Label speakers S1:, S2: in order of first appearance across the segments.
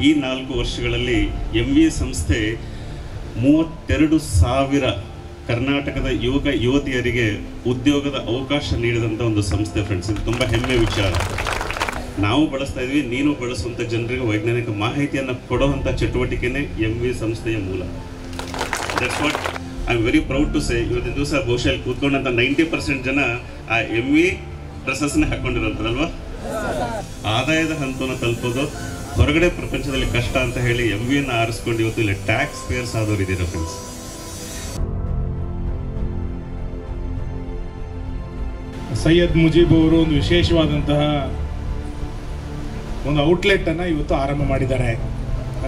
S1: ಈ 4 ವರ್ಷಗಳಲ್ಲಿ MVA ಸಂಸ್ಥೆ 32,000 ಕರ್ನಾಟಕದ ಯುವತಿಯರಿಗೆ ಉದ್ಯೋಗದ ಅವಕಾಶ ನೀಡಿದಂಥ ಒಂದು ಸಂಸ್ಥೆ ಫ್ರೆಂಡ್ಸ್. ಇದು ತುಂಬ ಹೆಮ್ಮೆ ವಿಚಾರ. ನಾವು ಬಳಸ್ತಾ ಇದ್ವಿ, ನೀನು ಬಳಸುವಂಥ ಜನರಿಗೆ ವೈಜ್ಞಾನಿಕ ಮಾಹಿತಿಯನ್ನು ಕೊಡುವಂಥ ಚಟುವಟಿಕೆನೇ MVA ಸಂಸ್ಥೆಯ ಮೂಲ. That's what I am very proud to say. ಇವತ್ತಿನ ದಿವಸ ಬಹುಶಃ ಕೂತ್ಕೊಂಡಂಥ 90% ಜನ ಆ MVA ಡ್ರೆಸ್ಸಸ್ನೇ ಹಾಕ್ಕೊಂಡಿರೋಂಥದ್ದಲ್ವಾ. ಆದಾಯದ ಹಂತವನ್ನು ತಲುಪೋದು ಹೊರಗಡೆ ಪ್ರಪಂಚದಲ್ಲಿ ಕಷ್ಟ ಅಂತ ಹೇಳಿ MVAನ ಆರಿಸ್ಕೊಂಡು ಇವತ್ತು ಇಲ್ಲಿ ಟ್ಯಾಕ್ಸ್ ಪೇಯರ್ಸ್ ಆದವರು ಇದ್ದೀರಾ ಫ್ರೆಂಡ್ಸ್.
S2: ಸೈಯದ್ ಮುಜೀಬ್ ಅವರು ಒಂದು ವಿಶೇಷವಾದಂತಹ ಒಂದು ಔಟ್ಲೆಟ್ ಅನ್ನು ಇವತ್ತು ಆರಂಭ ಮಾಡಿದ್ದಾರೆ.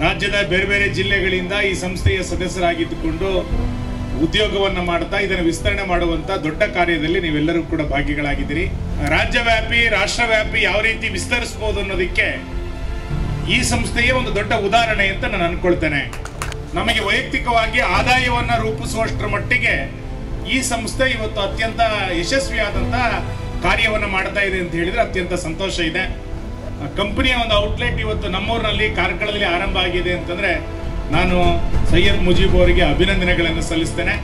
S2: ರಾಜ್ಯದ ಬೇರೆ ಬೇರೆ ಜಿಲ್ಲೆಗಳಿಂದ ಈ ಸಂಸ್ಥೆಯ ಸದಸ್ಯರಾಗಿದ್ದುಕೊಂಡು ಉದ್ಯೋಗವನ್ನು ಮಾಡ್ತಾ ಇದನ್ನು ವಿಸ್ತರಣೆ ಮಾಡುವಂಥ ದೊಡ್ಡ ಕಾರ್ಯದಲ್ಲಿ ನೀವೆಲ್ಲರೂ ಕೂಡ ಭಾಗಿಗಳಾಗಿದ್ದೀರಿ. ರಾಜ್ಯವ್ಯಾಪಿ ರಾಷ್ಟ್ರವ್ಯಾಪಿ ಯಾವ ರೀತಿ ವಿಸ್ತರಿಸಬಹುದು ಅನ್ನೋದಕ್ಕೆ ಈ ಸಂಸ್ಥೆಯೇ ಒಂದು ದೊಡ್ಡ ಉದಾಹರಣೆ ಅಂತ ನಾನು ಅನ್ಕೊಳ್ತೇನೆ. ನಮಗೆ ವೈಯಕ್ತಿಕವಾಗಿ ಆದಾಯವನ್ನು ರೂಪಿಸುವಷ್ಟರ ಮಟ್ಟಿಗೆ ಈ ಸಂಸ್ಥೆ ಇವತ್ತು ಅತ್ಯಂತ ಯಶಸ್ವಿಯಾದಂಥ ಕಾರ್ಯವನ್ನು ಮಾಡ್ತಾ ಇದೆ ಅಂತ ಹೇಳಿದ್ರೆ ಅತ್ಯಂತ ಸಂತೋಷ ಇದೆ. ಕಂಪನಿಯ ಒಂದು ಔಟ್ಲೆಟ್ ಇವತ್ತು ನಮ್ಮೂರಿನಲ್ಲಿ ಕಾರ್ಕಳದಲ್ಲಿ ಆರಂಭ ಆಗಿದೆ ಅಂತಂದ್ರೆ ನಾನು ಸೈಯದ್ ಮುಜೀಬ್ ಅವರಿಗೆ ಅಭಿನಂದನೆಗಳನ್ನು ಸಲ್ಲಿಸ್ತೇನೆ.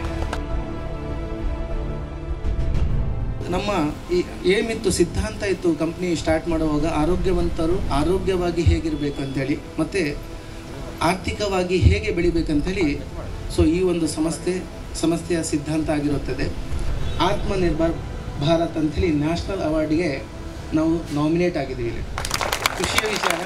S3: ನಮ್ಮ ಈ ಏಮ್ ಇತ್ತು, ಸಿದ್ಧಾಂತ ಇತ್ತು ಕಂಪ್ನಿ ಸ್ಟಾರ್ಟ್ ಮಾಡುವಾಗ, ಆರೋಗ್ಯವಂತರು ಆರೋಗ್ಯವಾಗಿ ಹೇಗಿರಬೇಕು ಅಂತೇಳಿ ಮತ್ತು ಆರ್ಥಿಕವಾಗಿ ಹೇಗೆ ಬೆಳಿಬೇಕಂತೇಳಿ. ಸೊ ಈ ಒಂದು ಸಂಸ್ಥೆಯ ಸಿದ್ಧಾಂತ ಆಗಿರುತ್ತದೆ. ಆತ್ಮನಿರ್ಭರ್ ಭಾರತ್ ಅಂಥೇಳಿ ನ್ಯಾಷನಲ್ ಅವಾರ್ಡ್ಗೆ ನಾವು ನಾಮಿನೇಟ್ ಆಗಿದ್ದೀವಿ. ಇಲ್ಲಿ ಖುಷಿಯ ವಿಚಾರ.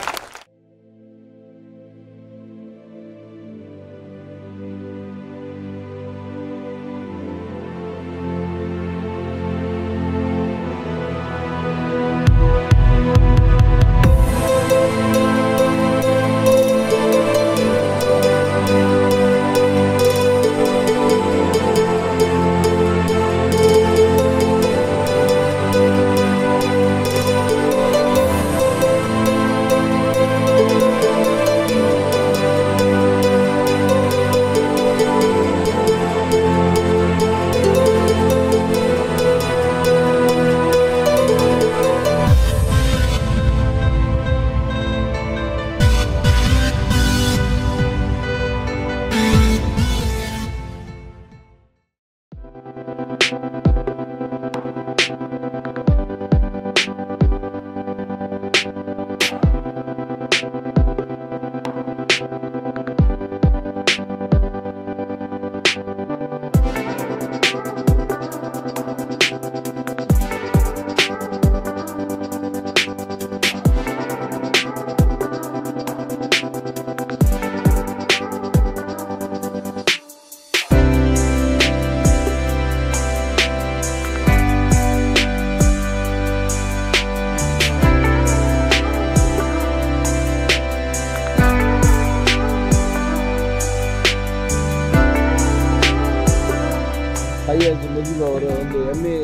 S4: ಸೈಯದ್ ಮುಜೀಬ್ ಅವರು ಒಂದು MVA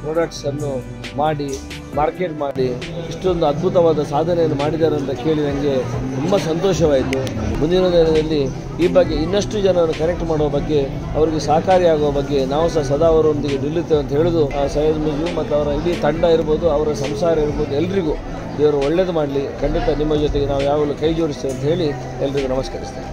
S4: ಪ್ರಾಡಕ್ಟ್ಸನ್ನು ಮಾಡಿ ಮಾರ್ಕೆಟ್ ಮಾಡಿ ಇಷ್ಟೊಂದು ಅದ್ಭುತವಾದ ಸಾಧನೆಯನ್ನು ಮಾಡಿದ್ದಾರೆ ಅಂತ ಕೇಳಿ ನನಗೆ ತುಂಬ ಸಂತೋಷವಾಯಿತು. ಮುಂದಿನ ದಿನದಲ್ಲಿ ಈ ಬಗ್ಗೆ ಇನ್ನಷ್ಟು ಜನರನ್ನು ಕನೆಕ್ಟ್ ಮಾಡುವ ಬಗ್ಗೆ, ಅವರಿಗೆ ಸಹಕಾರಿಯಾಗುವ ಬಗ್ಗೆ ನಾವು ಸಹ ಸದಾ ಅವರೊಂದಿಗೆ ನಿಲ್ಲುತ್ತೇವೆ ಅಂತ ಹೇಳೋದು. ಸೈಯದ್ ಮುಜೀಬ್ ಮತ್ತು ಅವರ ಇಡೀ ತಂಡ ಇರ್ಬೋದು, ಅವರ ಸಂಸಾರ ಇರ್ಬೋದು, ಎಲ್ರಿಗೂ ದೇವರು ಒಳ್ಳೇದು ಮಾಡಲಿ. ಖಂಡಿತ ನಿಮ್ಮ ಜೊತೆಗೆ ನಾವು ಯಾವಾಗಲೂ ಕೈ ಜೋಡಿಸ್ತೇವೆ ಅಂತ ಹೇಳಿ ಎಲ್ರಿಗೂ ನಮಸ್ಕರಿಸ್ತೇವೆ.